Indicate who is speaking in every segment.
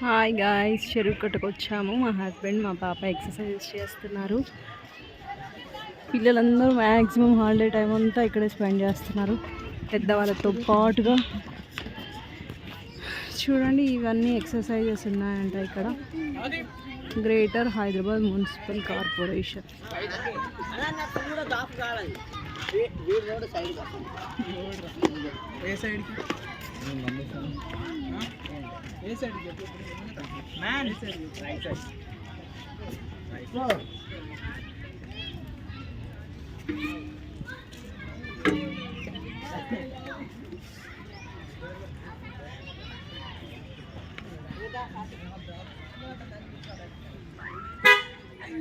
Speaker 1: Hi guys, చెరువు కట్టుకు వచ్చాము. మా హస్బెండ్ మా పాప ఎక్సర్సైజ్ చేస్తున్నారు. పిల్లలందరూ మ్యాక్సిమం హాలిడే టైం అంతా ఇక్కడే స్పెండ్ చేస్తున్నారు పెద్దవాళ్ళతో పాటుగా. చూడండి, ఇవన్నీ ఎక్సర్సైజెస్ ఉన్నాయంట ఇక్కడ. Greater Hyderabad municipal corporation.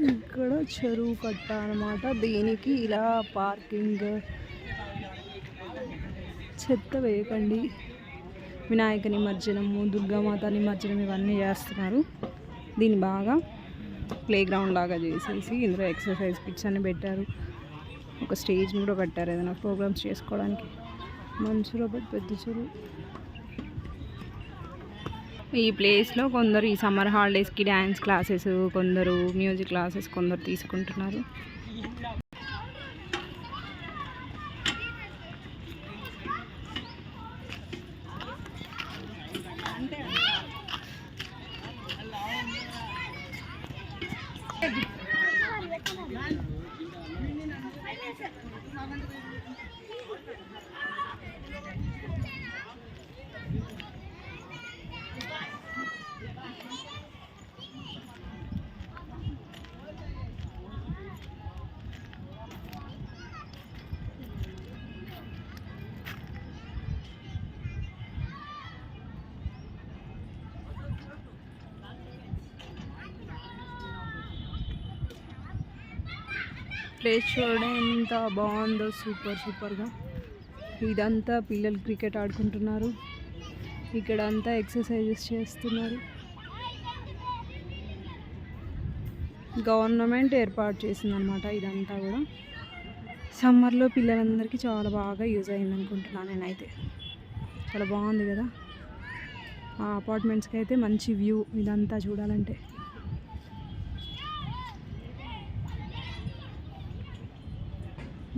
Speaker 1: ఇక్కడ చెరువు కట్ట అన్నమాట. దీనికి ఇలా పార్కింగ్, చెత్త వేయకండి, వినాయక నిమజ్జనము, దుర్గామాత నిమజ్జనం ఇవన్నీ చేస్తున్నారు. దీన్ని బాగా ప్లే గ్రౌండ్ లాగా చేసేసి ఇందులో ఎక్సర్సైజ్ పిట్స్ అని పెట్టారు. ఒక స్టేజ్ కూడా పెట్టారు ఏదైనా ప్రోగ్రామ్స్ చేసుకోవడానికి. మంచిగా పెద్ద చెరువు. ఈ ప్లేస్లో కొందరు ఈ సమ్మర్ హాలిడేస్కి డ్యాన్స్ క్లాసెస్, కొందరు మ్యూజిక్ క్లాసెస్ కొందరు తీసుకుంటున్నారు. ప్లేస్ చూడండి ఎంత బాగుందో, సూపర్గా. ఇదంతా పిల్లలు క్రికెట్ ఆడుకుంటున్నారు. ఇక్కడ అంతా ఎక్సర్సైజెస్ చేస్తున్నారు. గవర్నమెంట్ ఏర్పాటు చేసిందనమాట ఇదంతా కూడా. సమ్మర్లో పిల్లలందరికీ చాలా బాగా యూజ్ అయింది అనుకుంటున్నాను నేనైతే. చాలా బాగుంది కదా. ఆ అపార్ట్మెంట్స్కి అయితే మంచి వ్యూ ఇదంతా చూడాలంటే.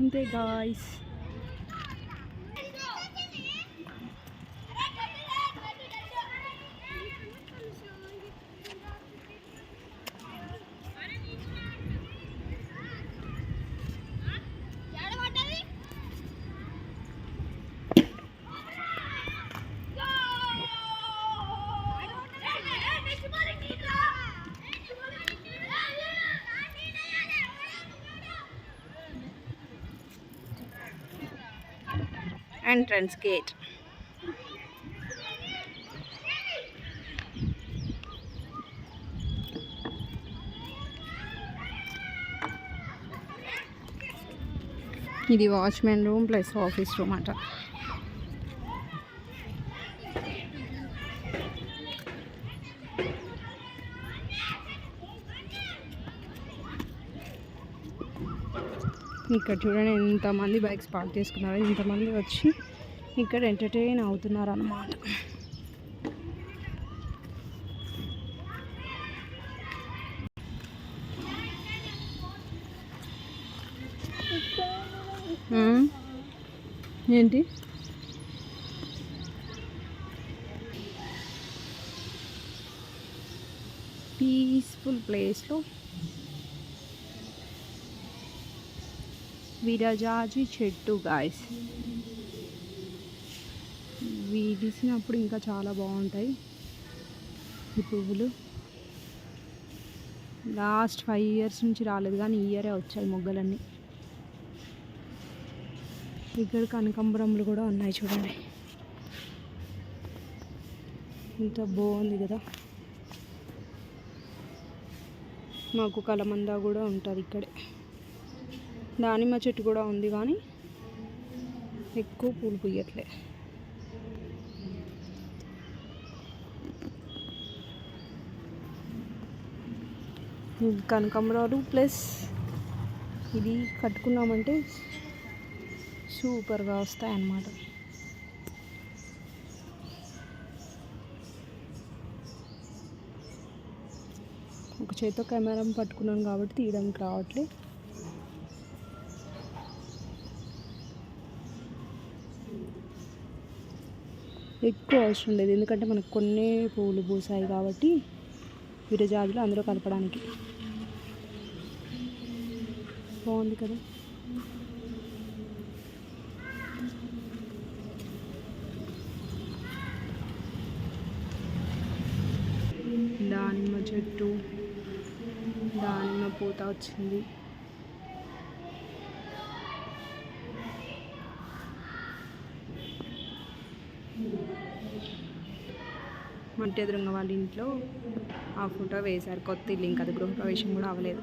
Speaker 1: ఇంతే గాయ్స్. Entrance gate. ఇది watchman room plus office room అట. ఇక్కడ చూడండి ఎంతమంది బైక్స్ పార్క్ చేసుకున్నారు. ఇంతమంది వచ్చి ఇక్కడ ఎంటర్టైన్ అవుతున్నారు అన్నమాట. ఏంటి పీస్ఫుల్ ప్లేస్లో విరజాజి చెట్టు గాయస్. విడిసినప్పుడు ఇంకా చాలా బాగుంటాయి ఈ పువ్వులు. లాస్ట్ 5 years నుంచి రాలేదు కానీ ఈ ఇయరే వచ్చాయి మొగ్గలన్నీ. ఇక్కడ కనకాంబరములు కూడా ఉన్నాయి చూడండి, ఎంత బాగుంది కదా. మాకు కలమంద కూడా ఉంటుంది ఇక్కడే. దానిమ్మ చెట్టు కూడా ఉంది కానీ ఎక్కువ పూలు పూయట్లే. కనకాంబరాలు ప్లస్ ఇది కట్టుకున్నామంటే సూపర్గా వస్తాయి అన్నమాట. ఒక చేతితో కెమెరా పట్టుకున్నాను కాబట్టి తీయడానికి రావట్లేదు. ఎక్కువ అవసరం లేదు ఎందుకంటే మనకు కొన్ని పువ్వులు పూసాయి కాబట్టి విరజాజులు అందులో కలపడానికి. బాగుంది కదా. దానిమ్మ చెట్టు, దానిమ్మ పూత వచ్చింది. మంటి ఎదురుగా వాళ్ళ ఇంట్లో ఆ ఫోటో వేశారు. కొత్త ఇల్లు, ఇంకా అది గృహప్రవేశం కూడా అవ్వలేదు.